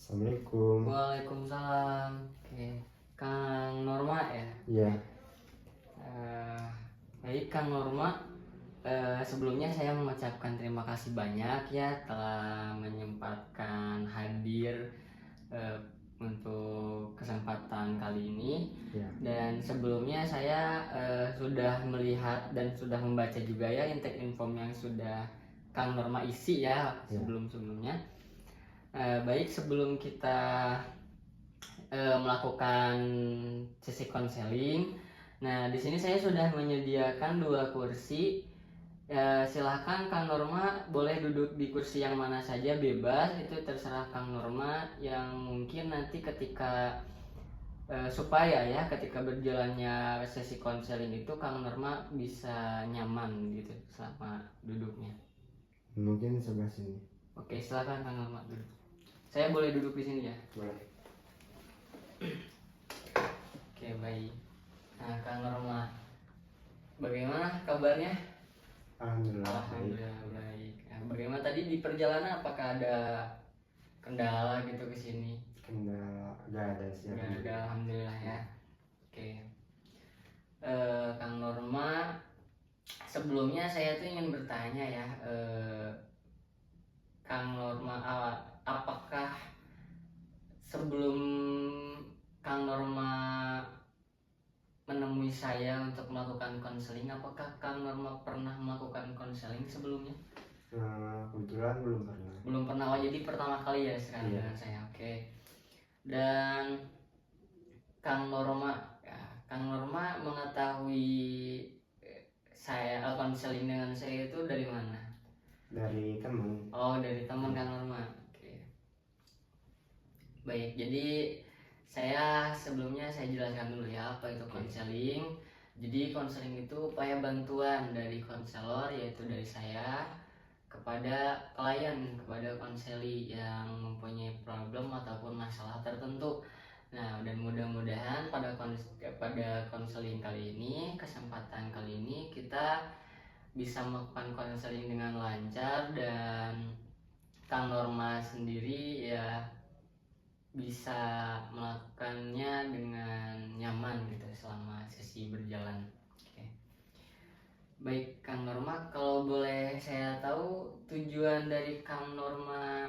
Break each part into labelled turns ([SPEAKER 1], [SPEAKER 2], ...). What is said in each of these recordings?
[SPEAKER 1] Assalamualaikum.
[SPEAKER 2] Waalaikumsalam. Oke, Kang Norma ya.
[SPEAKER 1] Iya.
[SPEAKER 2] Baik Kang Norma, sebelumnya saya mengucapkan terima kasih banyak ya telah menyempatkan hadir untuk kesempatan kali ini.
[SPEAKER 1] Iya.
[SPEAKER 2] Dan sebelumnya saya sudah melihat dan sudah membaca juga ya intake inform yang sudah Kang Norma isi ya sebelum-sebelumnya. Baik, sebelum kita melakukan sesi konseling, nah di sini saya sudah menyediakan 2 kursi. Silahkan Kang Norma boleh duduk di kursi yang mana saja, bebas, itu terserah Kang Norma. Yang mungkin nanti ketika supaya ya ketika berjalannya sesi konseling itu Kang Norma bisa nyaman gitu selama duduknya.
[SPEAKER 1] Mungkin sebelah sini.
[SPEAKER 2] Oke, silakan Kang Norma duduk. Saya boleh duduk di sini ya?
[SPEAKER 1] Boleh.
[SPEAKER 2] Oke, baik. Nah, Kang Norma, bagaimana kabarnya?
[SPEAKER 1] Alhamdulillah.
[SPEAKER 2] Baik. Nah, bagaimana tadi di perjalanan, apakah ada kendala gitu ke sini?
[SPEAKER 1] Kendala gak ada sih.
[SPEAKER 2] Nggak ada, alhamdulillah ya. Oke. Kang Norma, sebelumnya saya tuh ingin bertanya ya, Kang Norma, apakah sebelum Kang Norma menemui saya untuk melakukan konseling, apakah Kang Norma pernah melakukan konseling sebelumnya?
[SPEAKER 1] Kebetulan belum pernah.
[SPEAKER 2] Belum pernah. Oh, jadi pertama kali ya sekarang dengan saya. Oke. Dan Kang Norma mengetahui saya konseling dengan saya itu dari mana?
[SPEAKER 1] Dari teman.
[SPEAKER 2] Oh, dari teman Kang Norma. Oke. Baik, jadi sebelumnya saya jelaskan dulu ya apa itu konseling. Jadi konseling itu upaya bantuan dari konselor, yaitu dari saya, kepada klien, kepada konseli yang mempunyai problem ataupun masalah tertentu. Nah, dan mudah-mudahan pada konseling kali ini, kesempatan kali ini kita bisa melakukan konseling dengan lancar dan Kang Norma sendiri ya bisa melakukannya dengan nyaman gitu selama sesi berjalan. Oke. Baik Kang Norma, kalau boleh saya tahu tujuan dari Kang Norma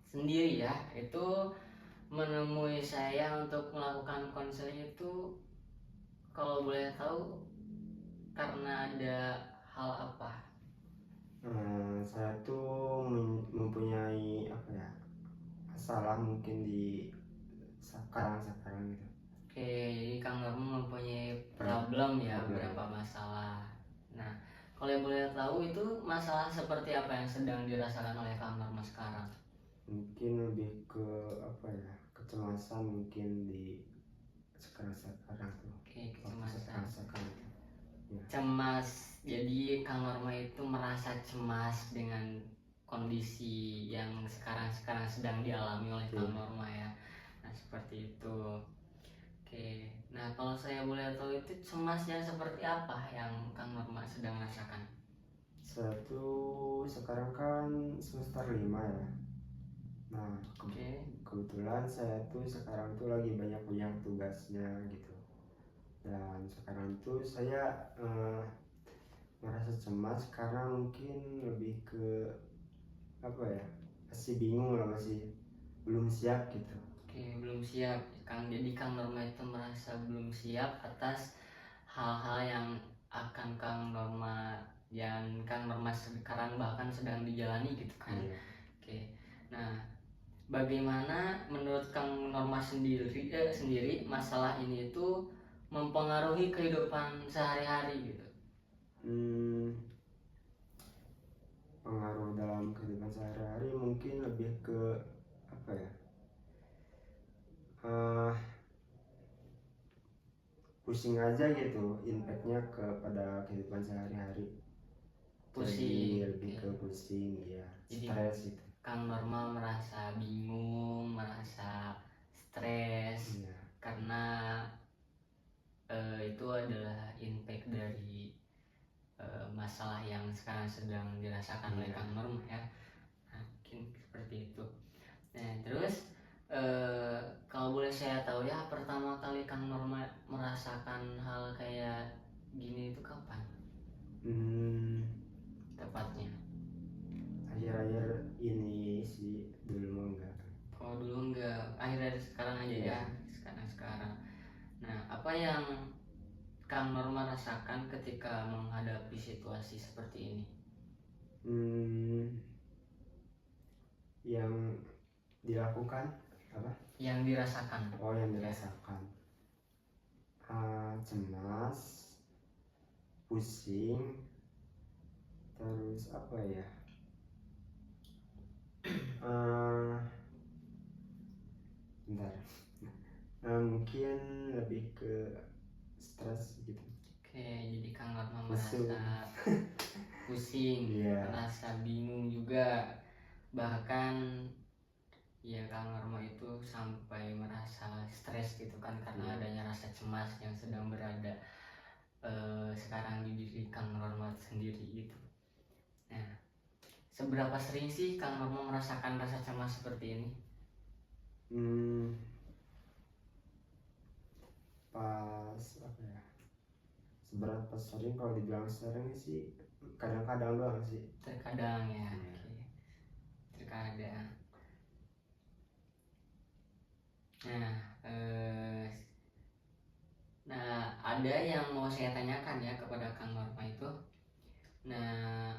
[SPEAKER 2] sendiri ya, itu menemui saya untuk melakukan konseling itu, kalau boleh tahu karena ada hal apa?
[SPEAKER 1] Saya tuh mempunyai masalah mungkin di sekarang gitu.
[SPEAKER 2] Oke, jadi Kang Norma mempunyai problem ya, beberapa masalah. Nah, kalau boleh tahu itu masalah seperti apa yang sedang dirasakan oleh Kang Norma sekarang?
[SPEAKER 1] Mungkin lebih ke kecemasan mungkin di sekarang tuh.
[SPEAKER 2] Oke, kecemasan.
[SPEAKER 1] Ya.
[SPEAKER 2] Cemas, jadi Kang Norma itu merasa cemas dengan kondisi yang sekarang sedang dialami oleh Kang Norma ya. Nah, seperti itu. Oke, nah kalau saya boleh tahu itu cemasnya seperti apa yang Kang Norma sedang rasakan?
[SPEAKER 1] Saya tuh sekarang kan semester 5 ya. Nah, kebetulan saya tuh sekarang tuh lagi banyak tugasnya gitu. Dan sekarang tuh saya merasa cemas karena mungkin lebih ke masih bingung lah, masih belum siap gitu.
[SPEAKER 2] Oke, belum siap Kang. Jadi Kang Norma itu merasa belum siap atas hal-hal yang akan Kang Norma sekarang bahkan sedang dijalani gitu kan. Oke. Nah, bagaimana menurut Kang Norma sendiri masalah ini itu mempengaruhi kehidupan sehari-hari gitu?
[SPEAKER 1] Pengaruh dalam kehidupan sehari-hari mungkin lebih ke pusing aja gitu, impactnya kepada kehidupan sehari-hari.
[SPEAKER 2] Pusing.
[SPEAKER 1] Jadi lebih ke pusing ya, stres gitu.
[SPEAKER 2] Kang Norma merasa bingung, merasa stres karena itu adalah impact dari masalah yang sekarang sedang dirasakan oleh Kang Norma ya. Nah, mungkin seperti itu. Nah, terus
[SPEAKER 1] Hmm,
[SPEAKER 2] tepatnya?
[SPEAKER 1] akhir-akhir ini sih, dulu mah enggak.
[SPEAKER 2] Oh dulu enggak, akhir-akhir sekarang aja
[SPEAKER 1] Iya.
[SPEAKER 2] ya, sekarang. Nah, apa yang Kang Norma rasakan ketika menghadapi situasi seperti ini?
[SPEAKER 1] Yang dilakukan apa?
[SPEAKER 2] Yang dirasakan?
[SPEAKER 1] Oh, yang dirasakan. Cemas, pusing, terus apa ya? Bentar. Mungkin lebih ke stres gitu.
[SPEAKER 2] Oke, jadi Kang Norma
[SPEAKER 1] Pusing.
[SPEAKER 2] merasa pusing,
[SPEAKER 1] Iya.
[SPEAKER 2] merasa bingung juga, bahkan ya Kang Norma itu sampai merasa stres gitu kan karena
[SPEAKER 1] Iya.
[SPEAKER 2] adanya rasa cemas yang sedang berada sekarang di diri Kang Norma sendiri gitu. Nah, seberapa sering sih Kang Norma merasakan rasa cemas seperti ini?
[SPEAKER 1] Pas apa ya? Seberapa sering, kalau dibilang sering sih kadang-kadang doang sih.
[SPEAKER 2] Terkadang ya.
[SPEAKER 1] Iya.
[SPEAKER 2] Oke. Terkadang. Nah, ada yang mau saya tanyakan ya kepada Kang Norma itu. Nah,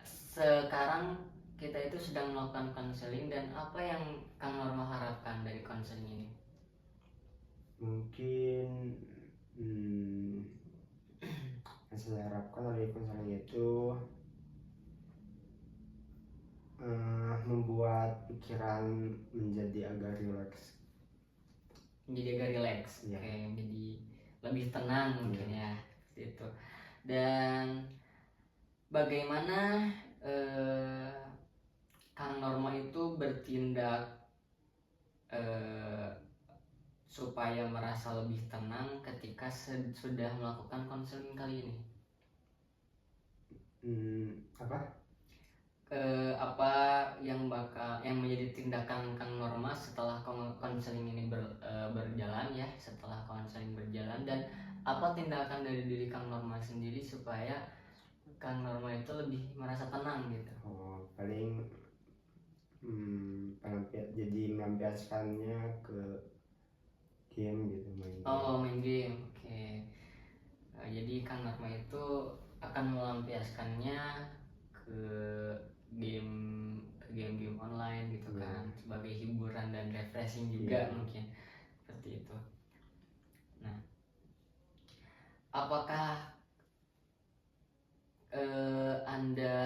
[SPEAKER 2] sekarang kita itu sedang melakukan konseling, dan apa yang Kang Norma harapkan dari konseling ini?
[SPEAKER 1] Mungkin yang saya harapkan dari konseling itu membuat pikiran menjadi agak rileks.
[SPEAKER 2] Menjadi agak rileks,
[SPEAKER 1] Iya.
[SPEAKER 2] Oke, jadi lebih tenang mungkin ya, seperti itu. Dan bagaimana Kang Norma itu bertindak supaya merasa lebih tenang ketika sudah melakukan konseling kali ini? Apa yang menjadi tindakan Kang Norma setelah konseling ini berjalan ya, setelah konseling berjalan, dan apa tindakan dari diri Kang Norma sendiri supaya Kang Norma itu lebih merasa tenang gitu?
[SPEAKER 1] Paling jadi melampiaskannya ke game gitu, main game.
[SPEAKER 2] Main game, oke. Jadi Kang Norma itu akan melampiaskannya ke game online gitu kan, sebagai hiburan dan refreshing juga mungkin seperti itu. Nah, apakah Anda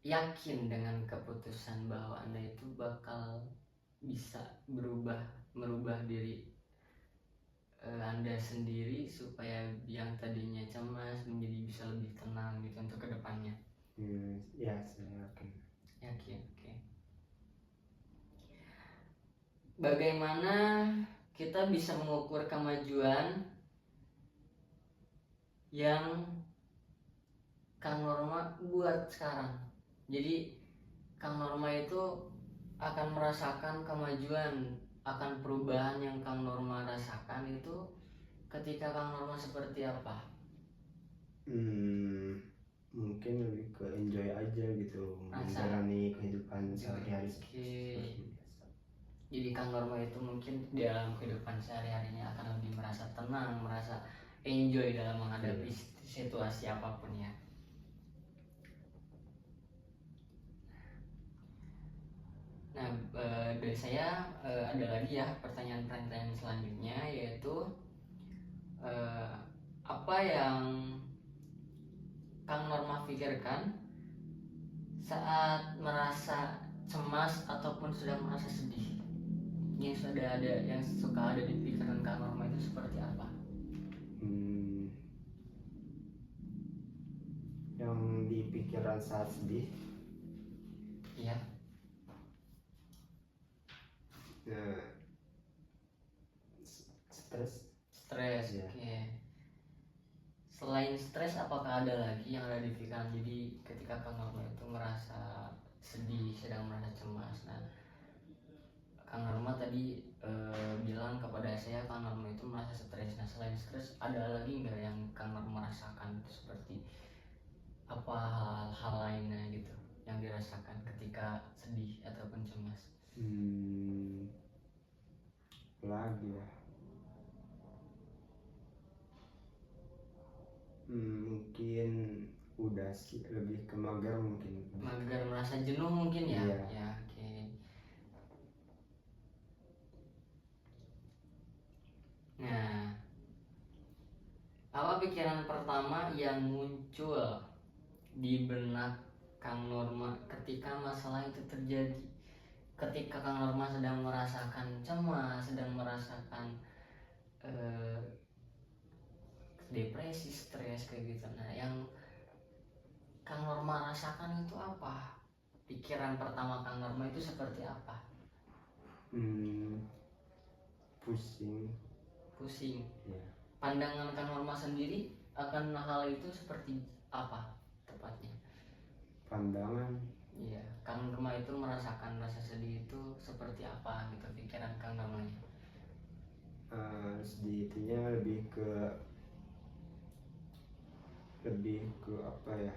[SPEAKER 2] yakin dengan keputusan bahwa Anda itu bakal bisa merubah diri Anda sendiri supaya yang tadinya cemas menjadi bisa lebih tenang gitu untuk kedepannya?
[SPEAKER 1] Ya, saya yakin.
[SPEAKER 2] Oke. Bagaimana kita bisa mengukur kemajuan yang Kang Norma buat sekarang? Jadi Kang Norma itu akan merasakan kemajuan, akan perubahan yang Kang Norma rasakan itu ketika Kang Norma seperti apa?
[SPEAKER 1] Mungkin lebih ke enjoy aja gitu, menjalani kehidupan sehari-hari seperti biasa.
[SPEAKER 2] Jadi Kang Norma itu mungkin dalam kehidupan sehari-harinya akan lebih merasa tenang, merasa enjoy dalam menghadapi situasi apapun ya. Nah, dari saya ada lagi ya pertanyaan-pertanyaan selanjutnya, yaitu apa yang Kang Norma pikirkan saat merasa cemas ataupun sedang merasa sedih? Yang suka ada di pikiran Kang Norma itu seperti apa?
[SPEAKER 1] Yang di pikiran saat sedih?
[SPEAKER 2] Iya. Stres.
[SPEAKER 1] Ya.
[SPEAKER 2] Oke. Selain stres, apakah ada lagi yang ada di pikiran? Jadi ketika Kang Norma itu merasa sedih, sedang merasa cemas, nah Kang Norma tadi bilang kepada saya Kang Norma itu merasa stres. Nah selain stres ada lagi nggak yang Kang Norma rasakan seperti apa hal-hal lainnya gitu yang dirasakan ketika sedih ataupun cemas?
[SPEAKER 1] Lagi ya, mungkin udah sih lebih ke mager mungkin.
[SPEAKER 2] Mager, merasa jenuh mungkin ya.
[SPEAKER 1] Iya.
[SPEAKER 2] Ya, oke. Nah, apa pikiran pertama yang muncul di benak Kang Norma ketika masalah itu terjadi? Ketika Kang Norma sedang merasakan cemas, sedang merasakan depresi, stres kayak gitu. Nah, yang Kang Norma rasakan itu apa? Pikiran pertama Kang Norma itu seperti apa?
[SPEAKER 1] Pusing.
[SPEAKER 2] Pusing.
[SPEAKER 1] Ya.
[SPEAKER 2] Pandangan Kang Norma sendiri akan hal itu seperti apa tepatnya?
[SPEAKER 1] Pandangan.
[SPEAKER 2] Iya, Kang Norma itu merasakan rasa sedih itu seperti apa gitu pikiran Kang Norma?
[SPEAKER 1] Sedih itunya lebih ke apa ya?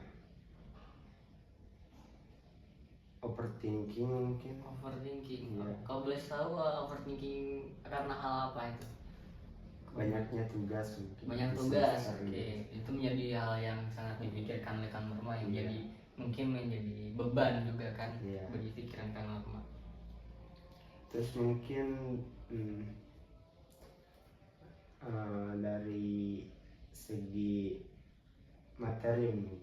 [SPEAKER 1] Overthinking mungkin.
[SPEAKER 2] Overthinking.
[SPEAKER 1] Iya.
[SPEAKER 2] Kalau boleh tahu overthinking karena hal apa itu?
[SPEAKER 1] Banyaknya tugas mungkin.
[SPEAKER 2] Banyak
[SPEAKER 1] Di
[SPEAKER 2] tugas.
[SPEAKER 1] semester
[SPEAKER 2] Oke,
[SPEAKER 1] ini.
[SPEAKER 2] itu menjadi hal yang sangat dipikirkan oleh Kang Norma yang
[SPEAKER 1] Iya.
[SPEAKER 2] jadi mungkin menjadi beban juga kan
[SPEAKER 1] Iya.
[SPEAKER 2] bagi pikiran Kang Norma.
[SPEAKER 1] Terus mungkin dari segi materi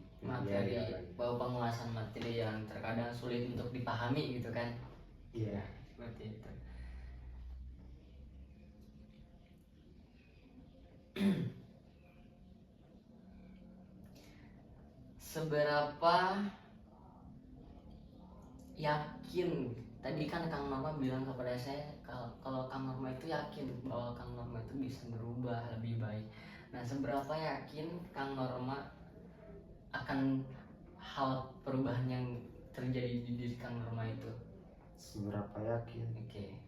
[SPEAKER 2] bahwa penguasaan materi yang terkadang sulit untuk dipahami gitu kan.
[SPEAKER 1] Iya.
[SPEAKER 2] Seperti itu. Seberapa yakin, tadi kan Kang Norma bilang kepada saya kalau Kang Norma itu yakin bahwa Kang Norma itu bisa berubah lebih baik. Nah, seberapa yakin Kang Norma akan hal perubahan yang terjadi di diri Kang Norma itu?
[SPEAKER 1] Seberapa yakin?
[SPEAKER 2] Oke.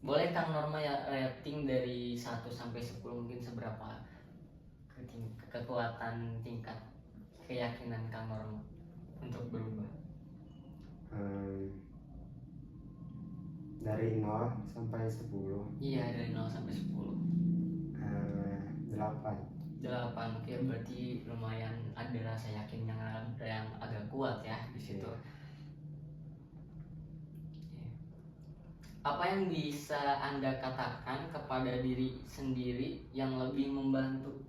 [SPEAKER 2] Boleh Kang Norma ya rating dari 1 sampai 10 mungkin seberapa kekuatan tingkat keyakinan Kang Norma untuk berubah?
[SPEAKER 1] Dari 0 sampai 10.
[SPEAKER 2] Iya, dari 0 sampai 10.
[SPEAKER 1] 8.
[SPEAKER 2] 8. Oke, berarti lumayan ada rasa yakin yang agak kuat ya di situ. Apa yang bisa Anda katakan kepada diri sendiri yang lebih membantu?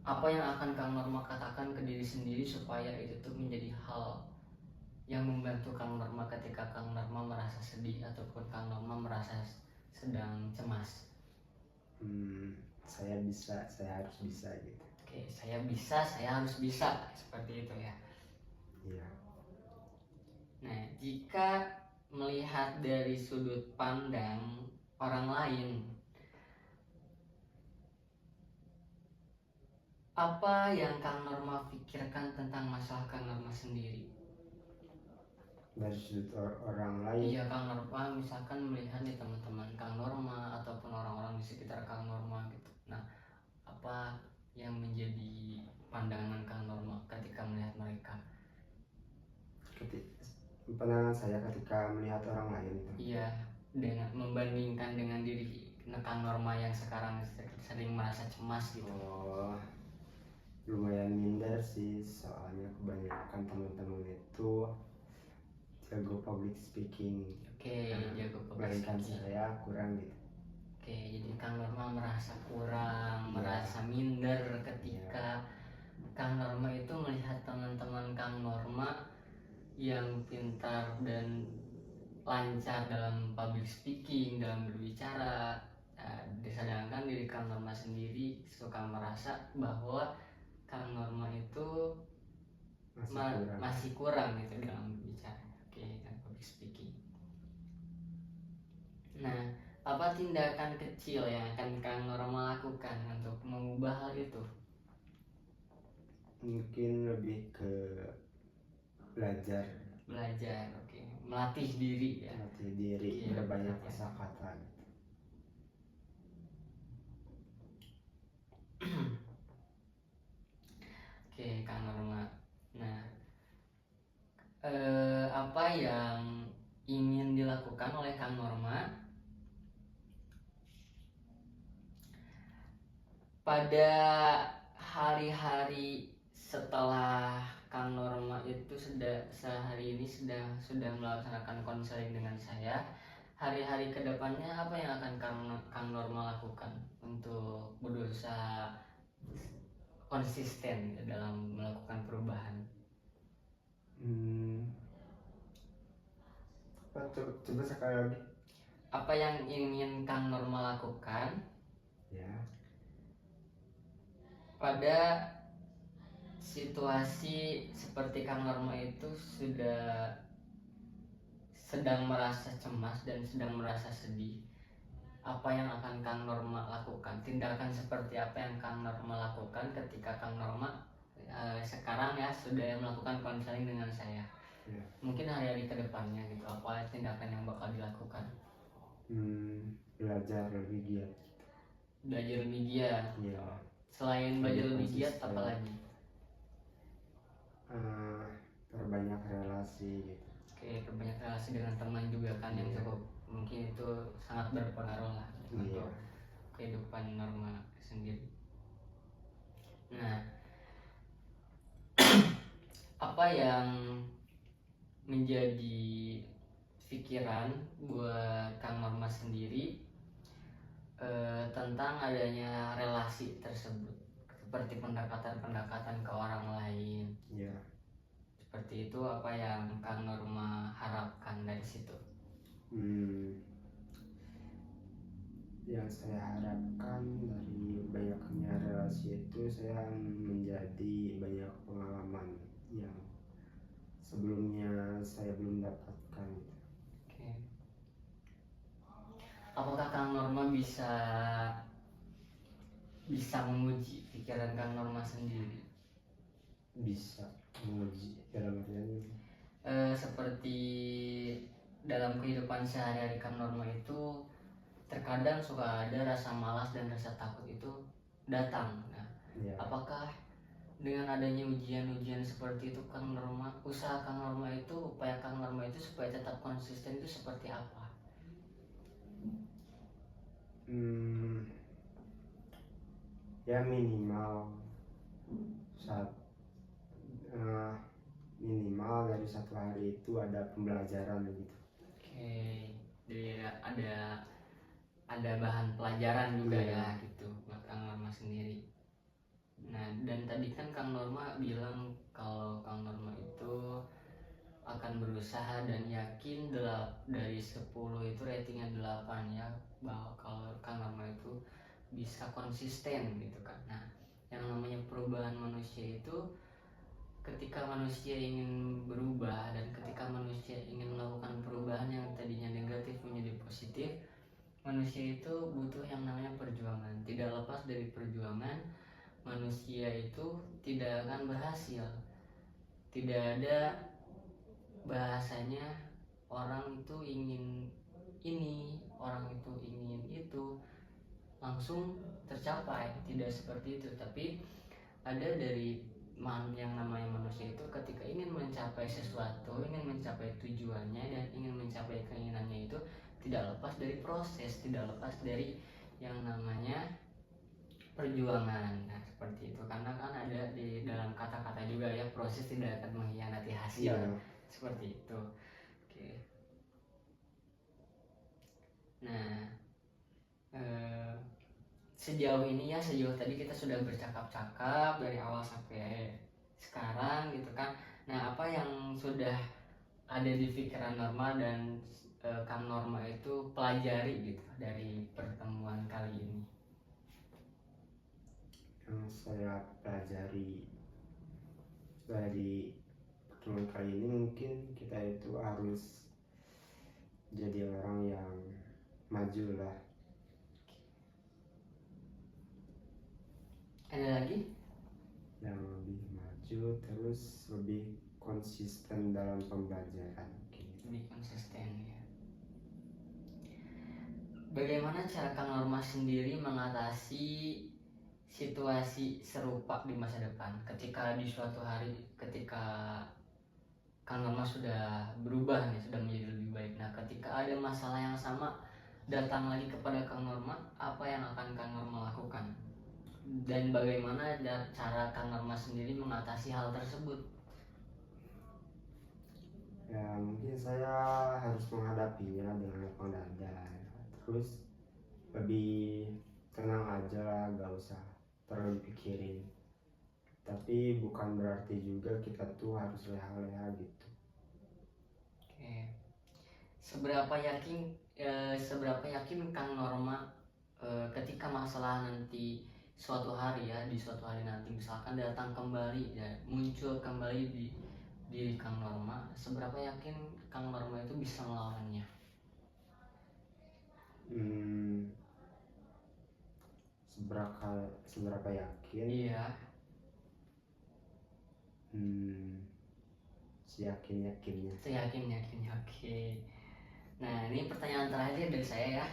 [SPEAKER 2] Apa yang akan Kang Norma katakan ke diri sendiri supaya itu tuh menjadi hal yang membantu Kang Norma ketika Kang Norma merasa sedih ataupun Kang Norma merasa sedang cemas?
[SPEAKER 1] Saya bisa, saya harus bisa gitu.
[SPEAKER 2] Oke, saya bisa, saya harus bisa, seperti itu ya.
[SPEAKER 1] Iya.
[SPEAKER 2] Nah, jika melihat dari sudut pandang orang lain, apa yang Kang Norma pikirkan tentang masalah Kang Norma sendiri?
[SPEAKER 1] Dari sudut orang lain?
[SPEAKER 2] Iya, Kang Norma misalkan melihat nih teman-teman Kang Norma ataupun orang-orang di sekitar Kang Norma gitu. Nah, apa yang menjadi pandangan Kang Norma ketika melihat mereka?
[SPEAKER 1] Pandangan saya ketika melihat orang lain itu?
[SPEAKER 2] Iya, dengan membandingkan dengan diri Kang Norma yang sekarang sering merasa cemas gitu.
[SPEAKER 1] Oh, lumayan minder sih, soalnya kebanyakan teman-teman itu jago public speaking.
[SPEAKER 2] Oke, jago public speaking.
[SPEAKER 1] Saya kurang gitu.
[SPEAKER 2] Oke, jadi Kang Norma merasa kurang, merasa minder ketika Kang Norma itu melihat teman-teman Kang Norma yang pintar dan lancar dalam public speaking, dalam berbicara. Sedangkan diri Kang Norma sendiri suka merasa bahwa Kang Norma itu masih kurang gitu dalam berbicara. Oke, dalam public speaking. Nah, apa tindakan kecil yang akan Kang Norma lakukan untuk mengubah hal itu?
[SPEAKER 1] Mungkin lebih ke belajar
[SPEAKER 2] Belajar, oke. Melatih diri ya.
[SPEAKER 1] melatih diri,
[SPEAKER 2] Oke,
[SPEAKER 1] berbanyak
[SPEAKER 2] oke.
[SPEAKER 1] kosakata.
[SPEAKER 2] Oke, Kang Norma. Nah, apa yang ingin dilakukan oleh Kang Norma pada hari-hari setelah Kang Norma itu sehari ini sudah melaksanakan konseling dengan saya? Hari-hari kedepannya apa yang akan Kang Norma lakukan untuk berusaha konsisten dalam melakukan perubahan?
[SPEAKER 1] Coba sekali lagi.
[SPEAKER 2] Apa yang ingin Kang Norma lakukan
[SPEAKER 1] Ya.
[SPEAKER 2] pada situasi seperti Kang Norma itu sudah sedang merasa cemas dan sedang merasa sedih? Apa yang akan Kang Norma lakukan? Tindakan seperti apa yang Kang Norma lakukan ketika Kang Norma sekarang ya sudah melakukan konseling dengan saya?
[SPEAKER 1] Ya.
[SPEAKER 2] Mungkin hari-hari kedepannya gitu, apa tindakan yang bakal dilakukan?
[SPEAKER 1] Belajar lebih giat.
[SPEAKER 2] Belajar lebih giat.
[SPEAKER 1] Ya.
[SPEAKER 2] Selain belajar lebih giat, apa lagi?
[SPEAKER 1] Perbanyak relasi gitu.
[SPEAKER 2] Oke, perbanyak relasi dengan teman juga kan yang cukup mungkin itu sangat berpengaruh lah untuk kehidupan Norma sendiri. Nah, apa yang menjadi pikiran buat Kang Norma sendiri tentang adanya relasi tersebut, seperti pendekatan-pendekatan ke orang lain?
[SPEAKER 1] Ya.
[SPEAKER 2] Seperti itu, apa yang Kang Norma harapkan dari situ?
[SPEAKER 1] Yang saya harapkan dari banyaknya relasi itu, saya menjadi banyak pengalaman yang sebelumnya saya belum dapatkan.
[SPEAKER 2] Oke. Apakah Kang Norma bisa menguji pikiran Kang Norma sendiri?
[SPEAKER 1] Bisa menguji dalam artian
[SPEAKER 2] Seperti dalam kehidupan sehari-hari Kang Norma itu terkadang suka ada rasa malas dan rasa takut itu datang. Nah, apakah dengan adanya ujian-ujian seperti itu Kang Norma, usaha Kang Norma itu, upaya Kang Norma itu supaya tetap konsisten itu seperti apa?
[SPEAKER 1] Ya minimal minimal dari satu hari itu ada pembelajaran gitu.
[SPEAKER 2] Oke, jadi ada bahan pelajaran juga ya gitu buat Kang Norma sendiri. Nah, dan tadi kan Kang Norma bilang kalau Kang Norma itu akan berusaha dan yakin dari 10 itu ratingnya 8 ya, bahwa kalau Kang Norma itu bisa konsisten gitu kan. Nah, yang namanya perubahan manusia itu ketika manusia ingin berubah dan ketika manusia ingin melakukan perubahan yang tadinya negatif menjadi positif, manusia itu butuh yang namanya perjuangan. Tidak lepas dari perjuangan, manusia itu tidak akan berhasil. Tidak ada bahasanya orang itu ingin ini, orang itu ingin itu langsung tercapai, tidak seperti itu. Tapi ada dari yang namanya manusia itu ketika ingin mencapai sesuatu, ingin mencapai tujuannya dan ingin mencapai keinginannya itu tidak lepas dari proses, tidak lepas dari yang namanya perjuangan. Nah, seperti itu, karena kan ada di dalam kata-kata juga ya, proses tidak akan mengkhianati hasil. Seperti itu. Oke. Nah, sejauh tadi kita sudah bercakap-cakap dari awal sampai sekarang gitu kan. Nah, apa yang sudah ada di pikiran Norma dan Kang Norma itu pelajari gitu dari pertemuan kali ini?
[SPEAKER 1] Yang saya pelajari dari pertemuan kali ini, mungkin kita itu harus jadi orang yang maju lah.
[SPEAKER 2] Ada lagi?
[SPEAKER 1] Yang lebih maju, terus lebih konsisten dalam pembelajaran gitu.
[SPEAKER 2] Lebih konsisten ya. Bagaimana cara Kang Norma sendiri mengatasi situasi serupa di masa depan ketika di suatu hari ketika Kang Norma sudah berubah nih, sudah menjadi lebih baik. Nah, ketika ada masalah yang sama datang lagi kepada Kang Norma, apa yang akan Kang Norma lakukan? Dan bagaimana cara Kang Norma sendiri mengatasi hal tersebut?
[SPEAKER 1] Ya mungkin saya harus menghadapinya dengan lapang dada, terus lebih tenang aja lah, gak usah terlalu dipikirin. Tapi bukan berarti juga kita tuh harus leha-leha gitu.
[SPEAKER 2] Oke. Seberapa yakin Kang Norma ketika masalah nanti suatu hari ya, di suatu hari nanti misalkan datang kembali ya, muncul kembali di diri Kang Norma, seberapa yakin Kang Norma itu bisa melawannya?
[SPEAKER 1] Seberapa yakin?
[SPEAKER 2] Iya.
[SPEAKER 1] Seyakin-yakinnya.
[SPEAKER 2] Seyakin-yakinnya, oke. Nah, ini pertanyaan terakhir dari saya ya.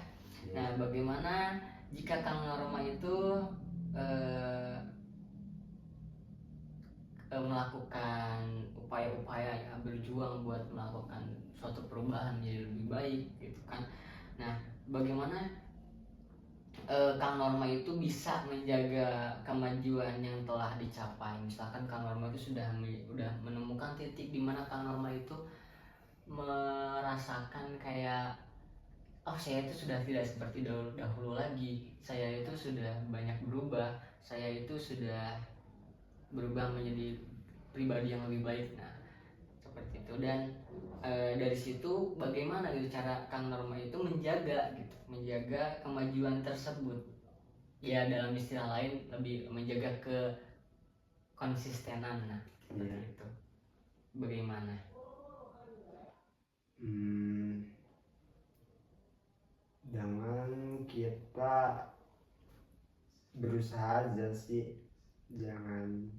[SPEAKER 2] Nah, bagaimana jika Kang Norma itu melakukan upaya-upaya ya, berjuang buat melakukan suatu perubahan menjadi lebih baik gitu kan. Nah, bagaimana Kang Norma itu bisa menjaga kemajuan yang telah dicapai? Misalkan Kang Norma itu sudah menemukan titik di mana Kang Norma itu merasakan kayak, oh saya itu sudah tidak seperti dahulu lagi, saya itu sudah banyak berubah, saya itu sudah berubah menjadi pribadi yang lebih baik. Nah, seperti itu. Dan dari situ bagaimana gitu cara Kang Norma itu menjaga kemajuan tersebut ya, dalam istilah lain lebih menjaga konsistenan. Nah, seperti itu bagaimana?
[SPEAKER 1] Jangan kita berusaha aja sih, jangan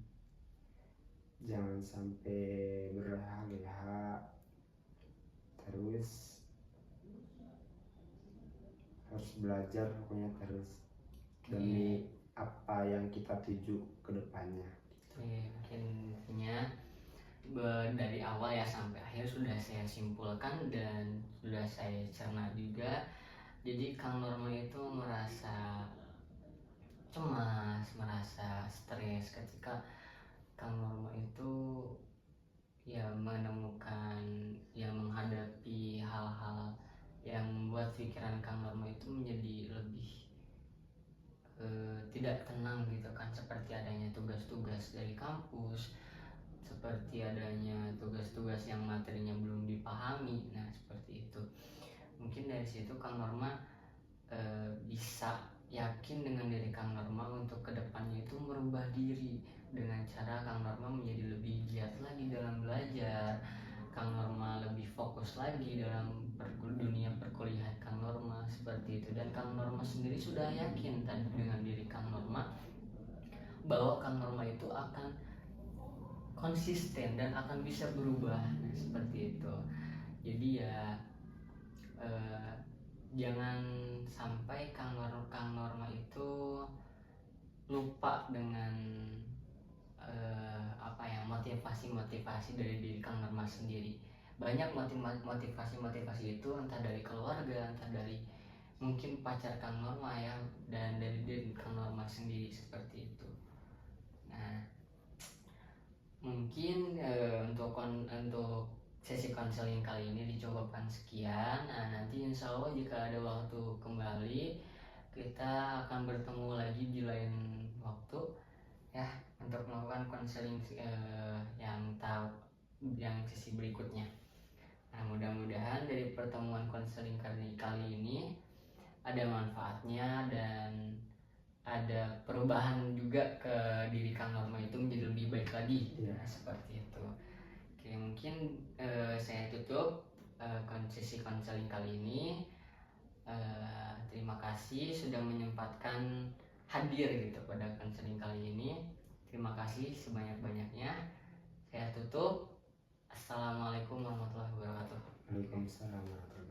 [SPEAKER 1] sampai berleha-leha, terus harus belajar pokoknya terus demi apa yang kita tuju ke depannya.
[SPEAKER 2] Mungkin intinya dari awal ya sampai akhir sudah saya simpulkan dan sudah saya cerna juga. Jadi Kang Norma itu merasa cemas, merasa stres ketika Kang Norma itu ya menemukan, ya menghadapi hal-hal yang membuat pikiran Kang Norma itu menjadi lebih tidak tenang gitu kan, seperti adanya tugas-tugas dari kampus, seperti adanya tugas-tugas yang materinya belum dipahami. Nah, seperti itu. Mungkin dari situ Kang Norma bisa yakin dengan diri Kang Norma untuk kedepannya itu merubah diri dengan cara Kang Norma menjadi lebih giat lagi dalam belajar, Kang Norma lebih fokus lagi dalam dunia perkuliahan Kang Norma, seperti itu. Dan Kang Norma sendiri sudah yakin tadi dengan diri Kang Norma bahwa Kang Norma itu akan konsisten dan akan bisa berubah. Nah, seperti itu. Jadi ya jangan sampai Kang Norma itu lupa dengan motivasi dari diri Kang Norma sendiri. Banyak motivasi itu entah dari keluarga, entah dari mungkin pacar Kang Norma ya, dan dari diri Kang Norma sendiri, seperti itu. Nah, mungkin untuk sesi konseling kali ini dicobakan sekian. Nah, nanti insya Allah jika ada waktu kembali kita akan bertemu lagi di lain waktu ya, untuk melakukan konseling yang sesi berikutnya. Nah, mudah-mudahan dari pertemuan konseling kali ini ada manfaatnya dan ada perubahan juga ke diri Kang Norma itu menjadi lebih baik lagi. Nah, seperti itu. Oke, mungkin saya tutup sesi konseling kali ini. Terima kasih sudah menyempatkan hadir gitu pada konseling kali ini. Terima kasih sebanyak-banyaknya. Saya tutup. Assalamualaikum warahmatullahi wabarakatuh.
[SPEAKER 1] Waalaikumsalam warahmatullahi wabarakatuh.